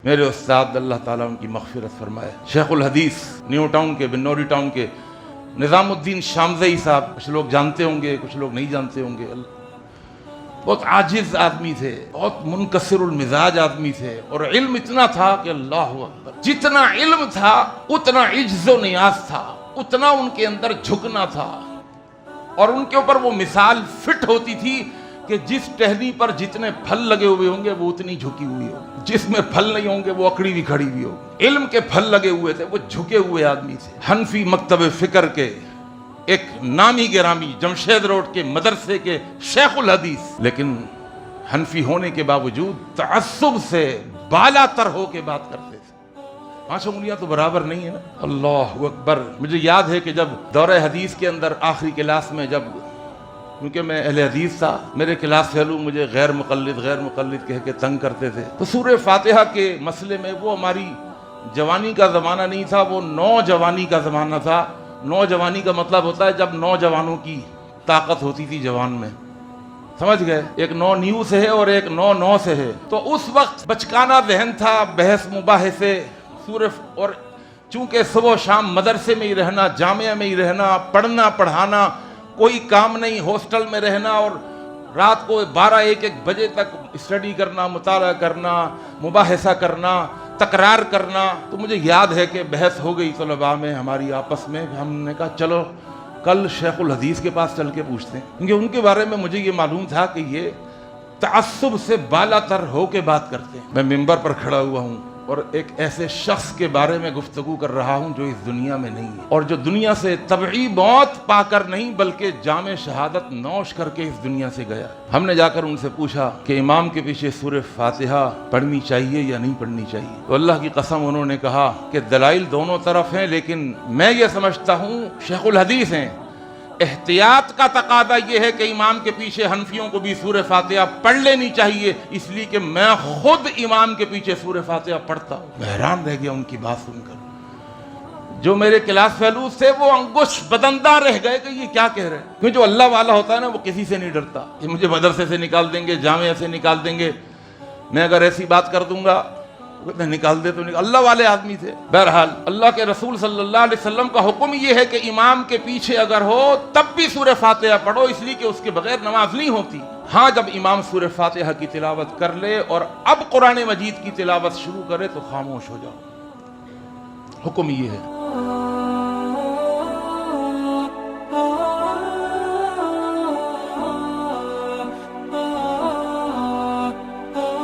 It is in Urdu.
میرے استاد اللہ تعالیٰ ان کی مغفرت فرمائے، شیخ الحدیث نیو ٹاؤن کے بنوری ٹاؤن کے نظام الدین شامزئی صاحب، کچھ لوگ جانتے ہوں گے کچھ لوگ نہیں جانتے ہوں گے۔ بہت عاجز آدمی تھے، بہت منکسر المزاج آدمی تھے، اور علم اتنا تھا کہ اللہ اکبر، جتنا علم تھا اتنا عجز و نیاز تھا، اتنا ان کے اندر جھکنا تھا، اور ان کے اوپر وہ مثال فٹ ہوتی تھی کہ جس ٹہنی پر جتنے پھل لگے ہوئے ہوں گے وہ اتنی جھکی ہوئی ہوگی، جس میں پھل نہیں ہوں گے وہ اکڑی بھی کھڑی بھی ہوگی۔ علم کے پھل لگے ہوئے تھے، وہ جھکے ہوئے آدمی تھے۔ حنفی مکتب فکر کے ایک نامی گرامی جمشید روڈ کے مدرسے کے شیخ الحدیث، لیکن حنفی ہونے کے باوجود تعصب سے بالا تر ہو کے بات کرتے تھے۔ 5 انگلیاں تو برابر نہیں ہے نا، اللہ اکبر۔ مجھے یاد ہے کہ جب دورہ حدیث کے اندر آخری کلاس میں، جب کیونکہ میں اہل حدیث تھا، میرے کلاس فیلو مجھے غیر مقلد کہہ کے تنگ کرتے تھے، تو سورہ فاتحہ کے مسئلے میں وہ ہماری جوانی کا زمانہ نہیں تھا، وہ نوجوانی کا زمانہ تھا۔ نوجوانی کا مطلب ہوتا ہے جب نوجوانوں کی طاقت ہوتی تھی جوان میں، سمجھ گئے؟ ایک نیو سے ہے اور ایک نو سے ہے۔ تو اس وقت بچکانہ ذہن تھا، بحث مباحثے صرف، اور چونکہ صبح و شام مدرسے میں ہی رہنا، جامعہ میں ہی رہنا، پڑھنا پڑھانا، کوئی کام نہیں، ہاسٹل میں رہنا، اور رات کو 12-1 بجے تک اسٹڈی کرنا، مطالعہ کرنا، مباحثہ کرنا، تکرار کرنا۔ تو مجھے یاد ہے کہ بحث ہو گئی طلباء میں ہماری آپس میں، ہم نے کہا چلو کل شیخ الحدیث کے پاس چل کے پوچھتے ہیں، کیونکہ ان کے بارے میں مجھے یہ معلوم تھا کہ یہ تعصب سے بالا تر ہو کے بات کرتے ہیں۔ میں ممبر پر کھڑا ہوا ہوں اور ایک ایسے شخص کے بارے میں گفتگو کر رہا ہوں جو اس دنیا میں نہیں ہے، اور جو دنیا سے طبعی موت پا کر نہیں بلکہ جام شہادت نوش کر کے اس دنیا سے گیا۔ ہم نے جا کر ان سے پوچھا کہ امام کے پیچھے سورہ فاتحہ پڑھنی چاہیے یا نہیں پڑھنی چاہیے؟ تو اللہ کی قسم انہوں نے کہا کہ دلائل دونوں طرف ہیں، لیکن میں یہ سمجھتا ہوں شیخ الحدیث ہیں، احتیاط کا تقاضا یہ ہے کہ امام کے پیچھے حنفیوں کو بھی سورہ فاتحہ پڑھ لینی چاہیے، اس لیے کہ میں خود امام کے پیچھے سورہ فاتحہ پڑھتا ہوں۔ میں حیران رہ گیا ان کی بات سن کر۔ جو میرے کلاس فیلوز تھے وہ انگوش بدندہ رہ گئے کہ یہ کیا کہہ رہے ہیں، کیونکہ جو اللہ والا ہوتا ہے نا وہ کسی سے نہیں ڈرتا کہ مجھے مدرسے سے نکال دیں گے، جامعہ سے نکال دیں گے، میں اگر ایسی بات کر دوں گا نکال دے تو نکال۔ اللہ والے آدمی تھے۔ بہرحال اللہ کے رسول صلی اللہ علیہ وسلم کا حکم یہ ہے کہ امام کے پیچھے اگر ہو تب بھی سورہ فاتحہ پڑھو، اس لیے کہ اس کے بغیر نماز نہیں ہوتی۔ ہاں جب امام سورہ فاتحہ کی تلاوت کر لے اور اب قرآن مجید کی تلاوت شروع کرے تو خاموش ہو جاؤ، حکم یہ ہے۔